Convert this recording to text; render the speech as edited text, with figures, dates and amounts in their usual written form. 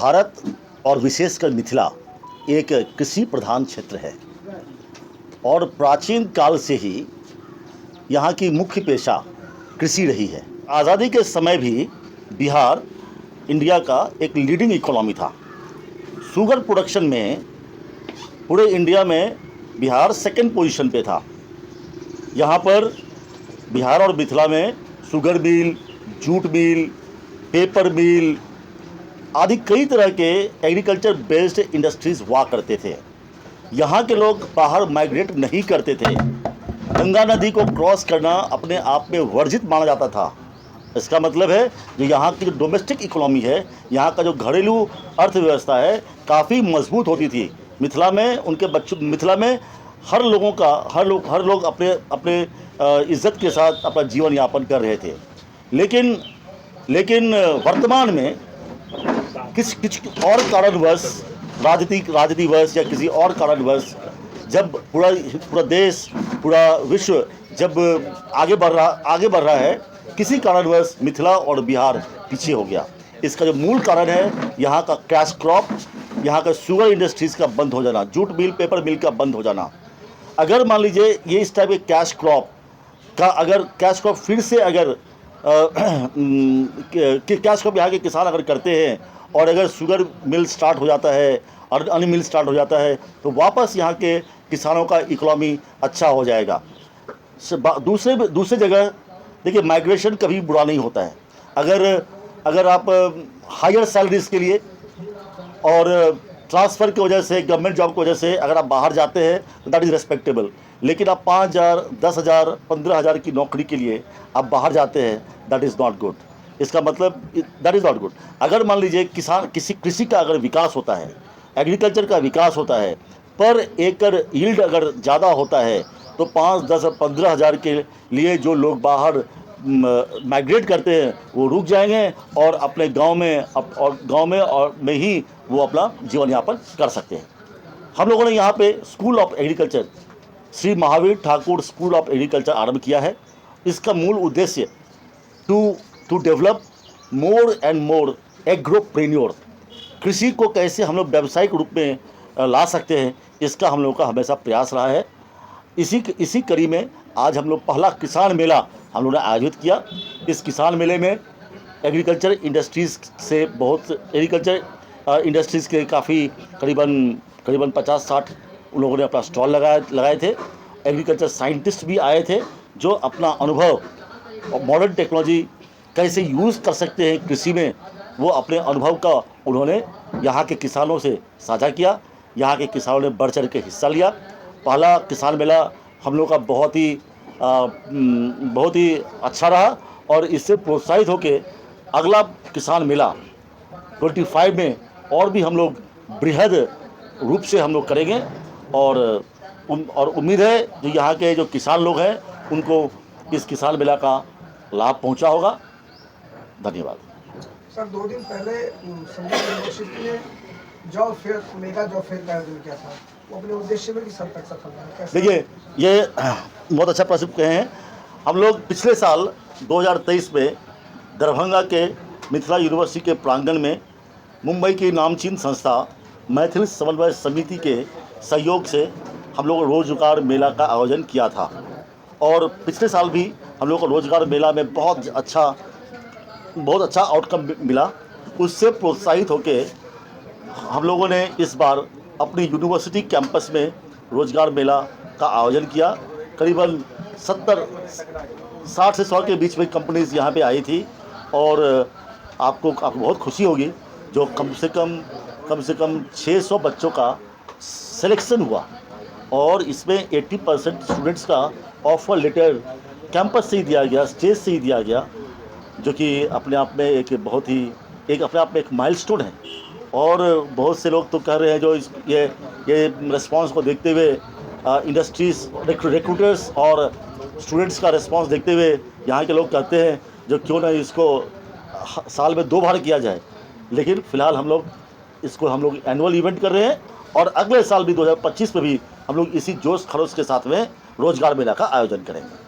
भारत और विशेषकर मिथिला एक कृषि प्रधान क्षेत्र है और प्राचीन काल से ही यहाँ की मुख्य पेशा कृषि रही है। आज़ादी के समय भी बिहार इंडिया का एक लीडिंग इकोनॉमी था। शुगर प्रोडक्शन में पूरे इंडिया में बिहार सेकंड पोजीशन पे था। यहाँ पर बिहार और मिथिला में sugar mill, jute mill, paper mill आदि कई तरह के एग्रीकल्चर बेस्ड इंडस्ट्रीज़ हुआ करते थे। यहाँ के लोग बाहर माइग्रेट नहीं करते थे। गंगा नदी को क्रॉस करना अपने आप में वर्जित माना जाता था। इसका मतलब है जो यहाँ की जो डोमेस्टिक इकोनॉमी है, यहाँ का जो घरेलू अर्थव्यवस्था है, काफ़ी मजबूत होती थी। मिथिला में हर लोग अपने इज्जत के साथ अपना जीवन यापन कर रहे थे। लेकिन वर्तमान में किसी और कारणवश, राजनीतिवश या किसी और कारणवश जब पूरा देश, पूरा विश्व जब आगे बढ़ रहा है, किसी कारणवश मिथिला और बिहार पीछे हो गया। इसका जो मूल कारण है यहाँ का कैश क्रॉप, यहाँ का शुगर इंडस्ट्रीज़ का बंद हो जाना, जूट मिल, पेपर मिल का बंद हो जाना। अगर मान लीजिए ये इस टाइप के कैश क्रॉप फिर से अगर कैश क्रॉप यहाँ के किसान अगर करते हैं और अगर शुगर मिल स्टार्ट हो जाता है और अन्य मिल स्टार्ट हो जाता है तो वापस यहाँ के किसानों का इकोनॉमी अच्छा हो जाएगा। दूसरे जगह देखिए, माइग्रेशन कभी बुरा नहीं होता है। अगर आप हायर सैलरीज के लिए और ट्रांसफ़र की वजह से, गवर्नमेंट जॉब की वजह से अगर आप बाहर जाते हैं तो दैट इज़ रेस्पेक्टेबल। लेकिन आप 5,000, 10,000, 15,000 की नौकरी के लिए आप बाहर जाते हैं, दैट इज़ नॉट गुड। इसका मतलब दैट इज़ नॉट गुड। अगर मान लीजिए कृषि का अगर विकास होता है, एग्रीकल्चर का विकास होता है, पर एकड़ यील्ड अगर ज़्यादा होता है तो 5, 10 और 15,000 के लिए जो लोग बाहर माइग्रेट करते हैं वो रुक जाएंगे और अपने गांव में ही वो अपना जीवन यापन कर सकते हैं। हम लोगों ने यहाँ पे school of agriculture, Shri Mahavir Thakur school of agriculture आरंभ किया है। इसका मूल उद्देश्य to develop more and more agropreneur, कृषि को कैसे हम लोग व्यावसायिक रूप में ला सकते हैं, इसका हम लोगों का हमेशा प्रयास रहा है। इसी कड़ी में आज हम लोग पहला किसान मेला हम लोगों ने आयोजित किया। इस किसान मेले में एग्रीकल्चर इंडस्ट्रीज़ के काफ़ी करीबन 50-60 उन लोगों ने अपना स्टॉल लगाए थे। एग्रीकल्चर साइंटिस्ट भी आए थे जो अपना अनुभव और मॉडर्न टेक्नोलॉजी कैसे यूज़ कर सकते हैं कृषि में, वो अपने अनुभव का उन्होंने यहाँ के किसानों से साझा किया। यहाँ के किसानों ने बढ़ चढ़ के हिस्सा लिया। पहला किसान मेला हम लोग का बहुत ही अच्छा रहा और इससे प्रोत्साहित होकर अगला किसान मेला 25 में और भी हम लोग बृहद रूप से हम लोग करेंगे और उम्मीद है जो यहाँ के जो किसान लोग हैं उनको इस किसान मेला का लाभ पहुँचा होगा। धन्यवाद। सर, 2 दिन पहले संजय यूनिवर्सिटी ने मेगा जॉब फेयर का आयोजन किया था, वो अपने उद्देश्य में किस हद तक सफल रहा? देखिए, ये बहुत अच्छा प्रश्न कहे हैं। हम लोग पिछले साल 2023 में दरभंगा के मिथिला यूनिवर्सिटी के प्रांगण में मुंबई की नामचीन संस्था मैथिल समन्वय समिति के सहयोग से हम लोग रोजगार मेला का आयोजन किया था और पिछले साल भी हम लोग को रोजगार मेला में बहुत अच्छा आउटकम मिला। उससे प्रोत्साहित होकर हम लोगों ने इस बार अपनी यूनिवर्सिटी कैंपस में रोजगार मेला का आयोजन किया। करीबन 60 से 100 के बीच में कंपनीज यहाँ पे आई थी और आपको बहुत खुशी होगी जो कम से कम 600 बच्चों का सिलेक्शन हुआ और इसमें 80% स्टूडेंट्स का ऑफर लेटर कैंपस से ही दिया गया, स्टेज से ही दिया गया, जो कि अपने आप में एक माइलस्टोन है। और बहुत से लोग तो कह रहे हैं जो ये रिस्पांस को देखते हुए इंडस्ट्रीज, रिक्रूटर्स और स्टूडेंट्स का रिस्पांस देखते हुए यहाँ के लोग कहते हैं जो क्यों ना इसको साल में 2 बार किया जाए। लेकिन फ़िलहाल हम लोग एनुअल इवेंट कर रहे हैं और अगले साल भी 2025 में भी हम लोग इसी जोश खरोश के साथ में रोजगार मेला का आयोजन करेंगे।